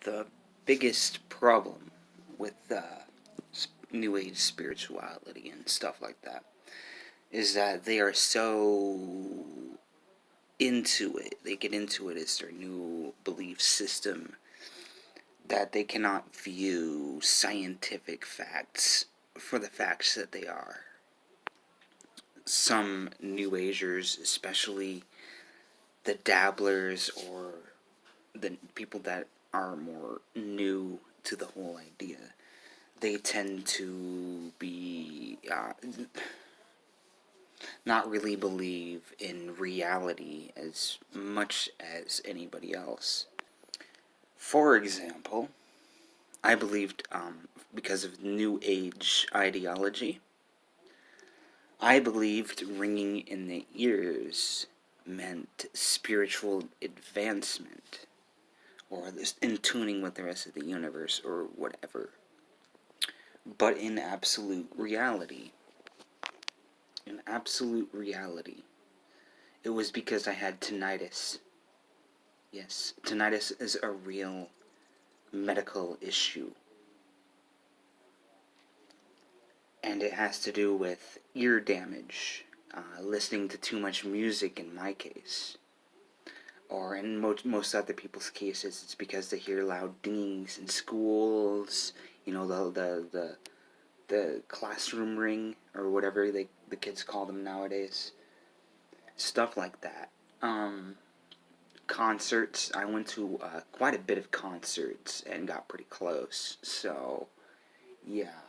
The biggest problem with New Age spirituality and stuff like that is that they are so into it. They get into it as their new belief system that they cannot view scientific facts for the facts that they are. Some New Agers, especially the dabblers or the people that are more new to the whole idea, they tend to be not really believe in reality as much as anybody else. For example, I believed, because of New Age ideology, I believed ringing in the ears meant spiritual advancement, or this in tuning with the rest of the universe, or whatever. But in absolute reality, it was because I had tinnitus. Yes, tinnitus is a real medical issue. And it has to do with ear damage, listening to too much music in my case. Or in most other people's cases, it's because they hear loud dings in schools, the classroom ring, or whatever the kids call them nowadays. Stuff like that. Concerts. I went to quite a bit of concerts and got pretty close. So, yeah.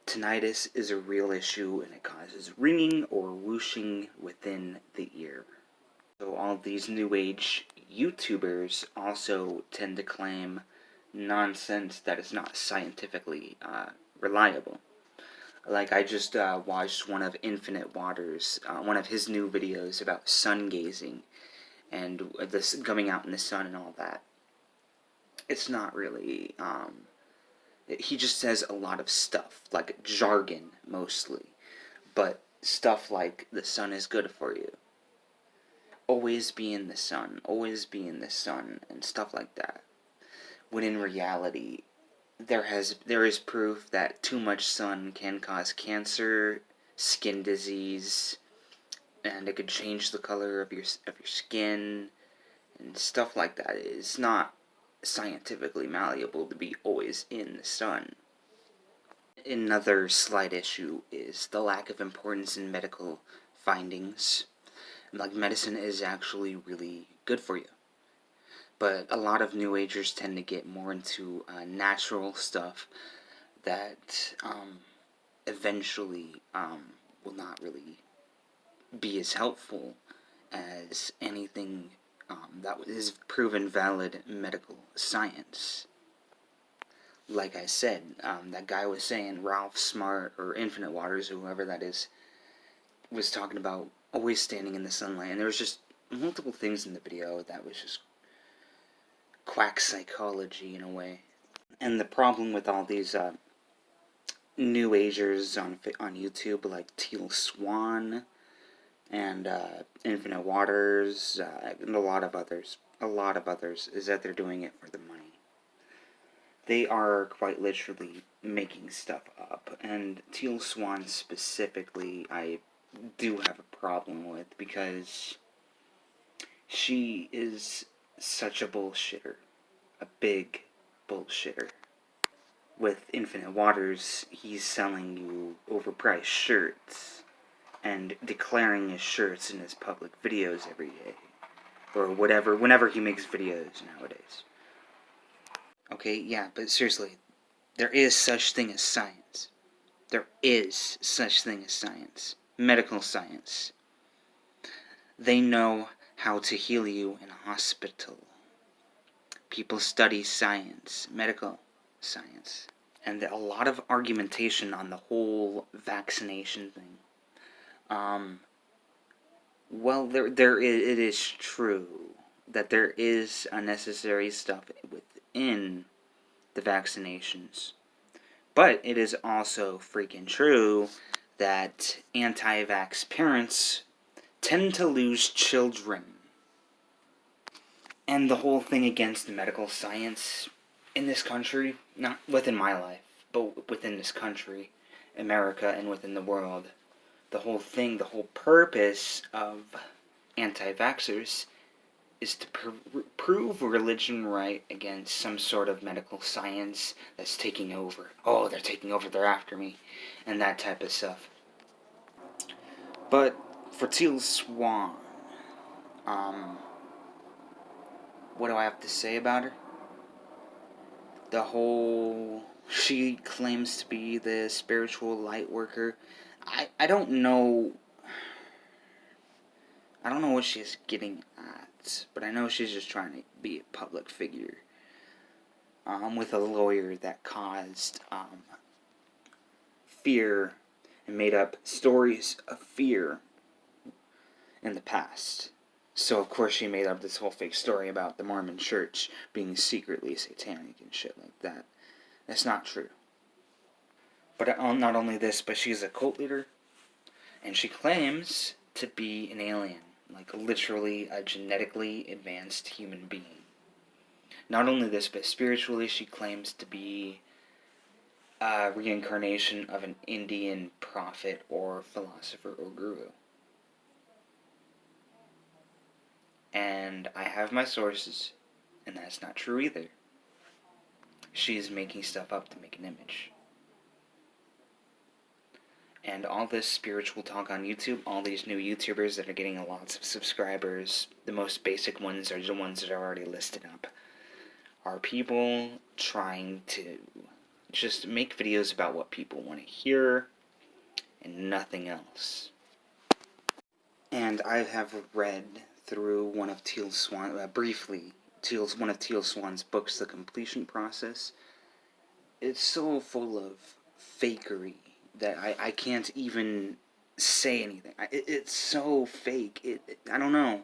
Tinnitus is a real issue, and it causes ringing or whooshing within the ear. So all these New Age YouTubers also tend to claim nonsense that is not scientifically reliable. Like, I just watched one of Infinite Waters, one of his new videos about sun gazing and this coming out in the sun and all that. It's not really, he just says a lot of stuff, like jargon mostly, but stuff like the sun is good for you. Always be in the sun, and stuff like that. When in reality, there is proof that too much sun can cause cancer, skin disease, and it could change the color of your skin and stuff like that. It's not scientifically malleable to be always in the sun. Another slight issue is the lack of importance in medical findings. Like, medicine is actually really good for you. But a lot of New Agers tend to get more into natural stuff that eventually will not really be as helpful as anything that is proven valid medical science. Like I said, that guy was saying, Ralph Smart, or Infinite Waters, or whoever that is, was talking about always standing in the sunlight, and there was just multiple things in the video that was just quack psychology in a way. And the problem with all these New Agers on YouTube, like Teal Swan and Infinite Waters, and a lot of others, is that they're doing it for the money. They are quite literally making stuff up, and Teal Swan specifically, I do have a problem with, because she is such a bullshitter. A big bullshitter. With Infinite Waters, he's selling you overpriced shirts and declaring his shirts in his public videos every day. Or whatever, whenever he makes videos nowadays. Okay, yeah, but seriously, there is such thing as science. There is such thing as science. Medical science. They know how to heal you in a hospital. People study science, medical science. And a lot of argumentation on the whole vaccination thing. Well, it is true that there is unnecessary stuff within the vaccinations. But it is also freaking true that anti-vax parents tend to lose children. And the whole thing against medical science in this country, not within my life, but within this country, America, and within the world, the whole thing, the whole purpose of anti-vaxxers is to prove religion right against some sort of medical science that's taking over. Oh, they're taking over, they're after me, and that type of stuff. But for Teal Swan, what do I have to say about her? The whole, she claims to be the spiritual light worker. I don't know. I don't know what she's getting at, but I know she's just trying to be a public figure. With a lawyer that caused fear and made up stories of fear in the past. So of course she made up this whole fake story about the Mormon Church being secretly satanic and shit like that. That's not true. But not only this, but she's a cult leader, and she claims to be an alien, like literally a genetically advanced human being. Not only this, but spiritually she claims to be a reincarnation of an Indian prophet or philosopher or guru. And I have my sources, and that's not true either. She's making stuff up to make an image. And all this spiritual talk on YouTube, all these new YouTubers that are getting lots of subscribers, the most basic ones are the ones that are already listed up, are people trying to just make videos about what people want to hear and nothing else. And I have read through one of Teal Swan, briefly, one of Teal Swan's books, The Completion Process. It's so full of fakery that I can't even say anything. It's so fake. I don't know.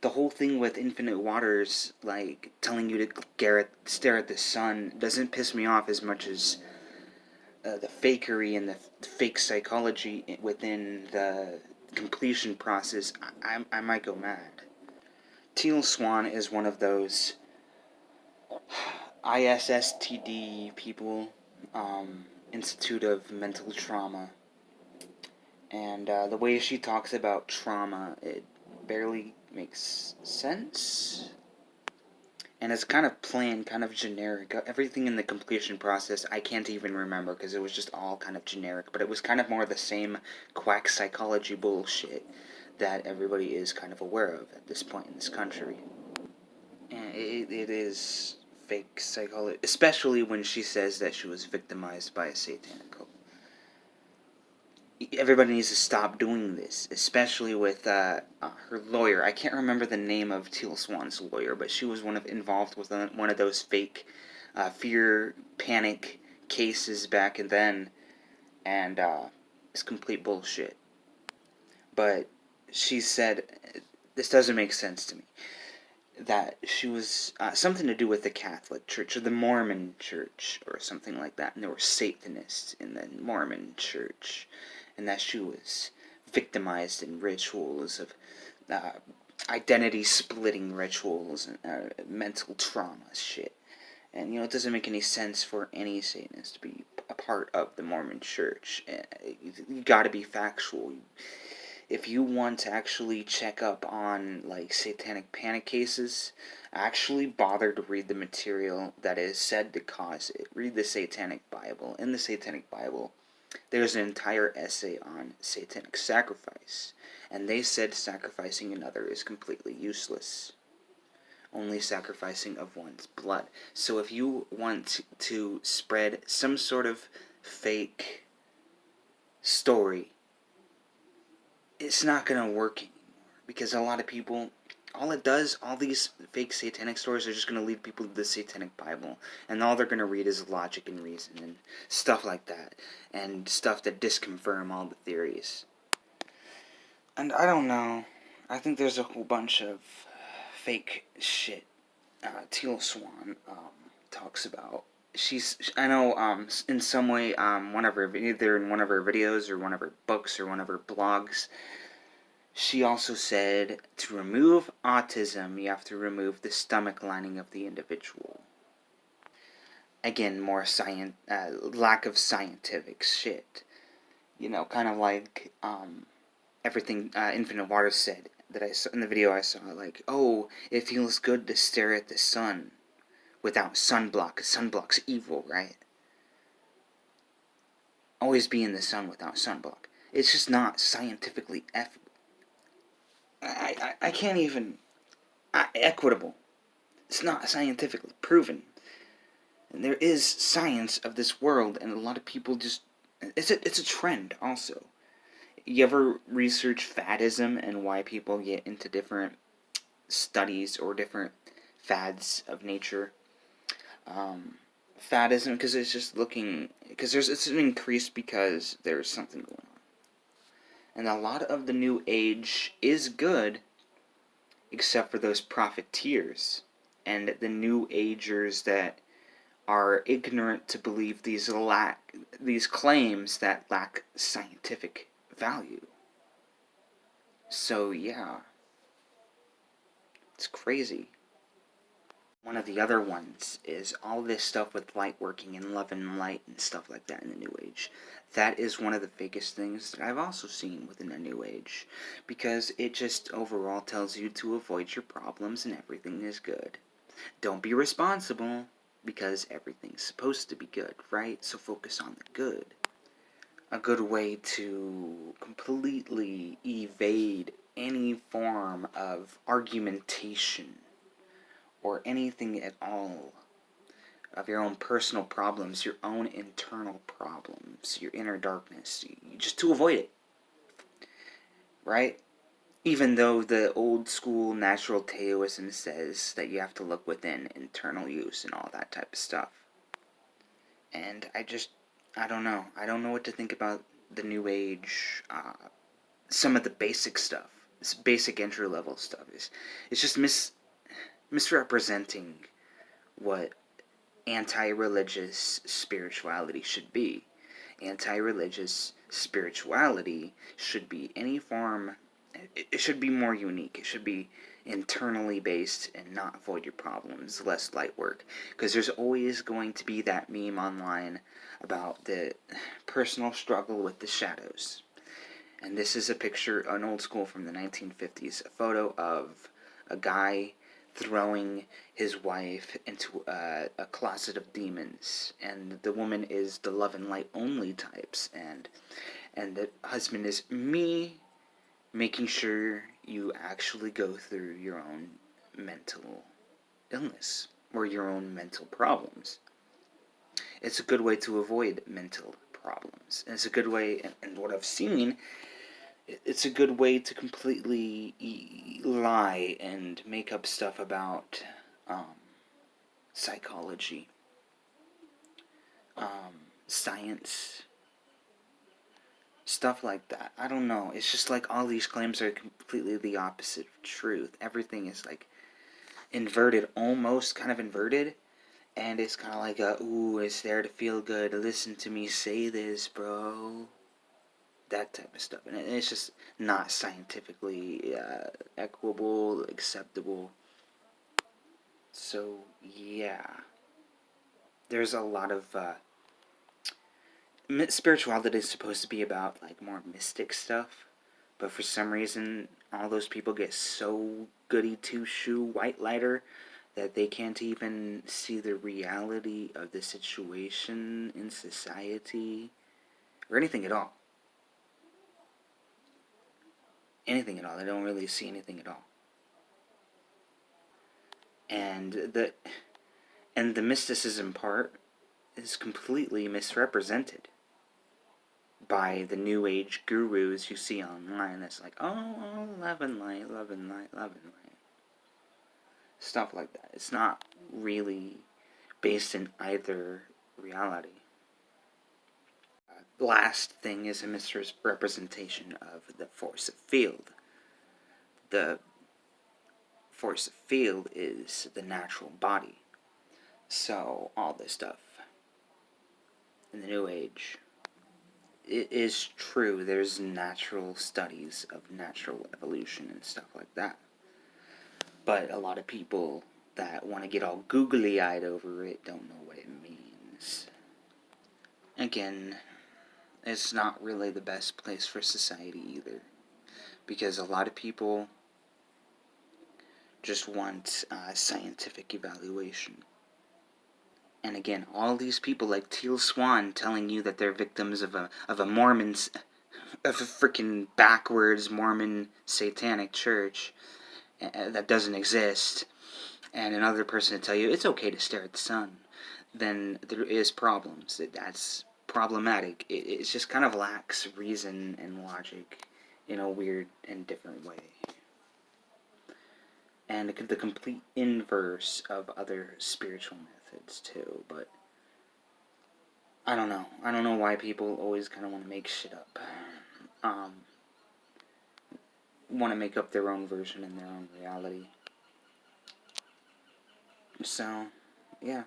The whole thing with infinite waters, like telling you to stare at the sun, doesn't piss me off as much as the fakery and the fake psychology within the completion process. I might go mad. Teal Swan is one of those ISSTD people, Institute of Mental Trauma, and the way she talks about trauma, it barely makes sense, and it's kind of plain, kind of generic. Everything in the completion process, I can't even remember, because it was just all kind of generic, but it was kind of more the same quack psychology bullshit that everybody is kind of aware of at this point in this country. And it is fake psychology, especially when she says that she was victimized by a satanic cult. Everybody needs to stop doing this, especially with her lawyer. I can't remember the name of Teal Swan's lawyer, but she was involved with one of those fake fear, panic cases back then, and it's complete bullshit. But she said, this doesn't make sense to me, that she was something to do with the Catholic Church or the Mormon Church or something like that, and there were Satanists in the Mormon Church, and that she was victimized in rituals of identity-splitting rituals and mental trauma shit. And, it doesn't make any sense for any Satanist to be a part of the Mormon Church. You gotta be factual. If you want to actually check up on, like, satanic panic cases, actually bother to read the material that is said to cause it. Read the Satanic Bible. In the Satanic Bible, there's an entire essay on satanic sacrifice, and they said sacrificing another is completely useless. Only sacrificing of one's blood. So if you want to spread some sort of fake story, it's not going to work anymore, because a lot of people, all these fake satanic stories are just going to lead people to the Satanic Bible, and all they're going to read is logic and reason and stuff like that, and stuff that disconfirm all the theories. And I don't know, I think there's a whole bunch of fake shit Teal Swan talks about. I know, in some way, either in one of her videos or one of her books or one of her blogs, she also said to remove autism, you have to remove the stomach lining of the individual. again, more lack of scientific shit. You know, kind of like everything Infinite Water said that I saw in the video I saw. Like, oh, it feels good to stare at the sun without sunblock. Sunblock's evil, right? Always be in the sun without sunblock. It's just not scientifically I can't even equitable. It's not scientifically proven. And there is science of this world, and a lot of people just it's a trend also. You ever research faddism and why people get into different studies or different fads of nature? Faddism, because it's just looking because it's an increase because there's something going on, and a lot of the new age is good, except for those profiteers and the new agers that are ignorant to believe these claims that lack scientific value. So yeah, it's crazy. One of the other ones is all this stuff with light working and love and light and stuff like that in the New Age. That is one of the biggest things that I've also seen within the New Age, because it just overall tells you to avoid your problems and everything is good. Don't be responsible, because everything's supposed to be good, right? So focus on the good. A good way to completely evade any form of argumentation or anything at all of your own personal problems, your own internal problems, your inner darkness, just to avoid it, right? Even though the old school natural Taoism says that you have to look within, internal use and all that type of stuff. And I don't know. I don't know what to think about the New Age, some of the basic stuff, this basic entry level stuff. It's just misrepresenting what anti-religious spirituality should be. Anti-religious spirituality should be any form, it should be more unique. It should be internally based and not avoid your problems, less light work. Because there's always going to be that meme online about the personal struggle with the shadows. And this is a picture, an old school from the 1950s, a photo of a guy throwing his wife into a closet of demons, and the woman is the love and light only types, and the husband is me, making sure you actually go through your own mental illness or your own mental problems. It's a good way to avoid mental problems, and it's a good way, and what I've seen, it's a good way to completely lie and make up stuff about psychology, science, stuff like that. I don't know. It's just like all these claims are completely the opposite of truth. Everything is like inverted, almost kind of inverted, and it's kind of like ooh, it's there to feel good. Listen to me say this, bro. That type of stuff, and it's just not scientifically equitable, acceptable. So yeah, there's a lot of spirituality is supposed to be about like more mystic stuff, but for some reason all those people get so goody two shoe white lighter that they can't even see the reality of the situation in society or anything at all. Anything at all. They don't really see anything at all. And the mysticism part is completely misrepresented by the new age gurus you see online. That's like, oh, love and light, love and light, love and light. Stuff like that. It's not really based in either reality. Last thing is a misrepresentation of the force of field. The force of field is the natural body. So all this stuff in the New Age, it is true. There's natural studies of natural evolution and stuff like that. But a lot of people that want to get all googly-eyed over it don't know what it means. is, again, it's not really the best place for society either. Because a lot of people just want scientific evaluation. And again, all these people like Teal Swan telling you that they're victims of a Mormon, of a freaking backwards Mormon satanic church that doesn't exist, and another person to tell you it's okay to stare at the sun, then there is problems. That's problematic. It just kind of lacks reason and logic in a weird and different way. And the complete inverse of other spiritual methods too, but I don't know. I don't know why people always kind of want to make shit up. Want to make up their own version and their own reality. So, yeah.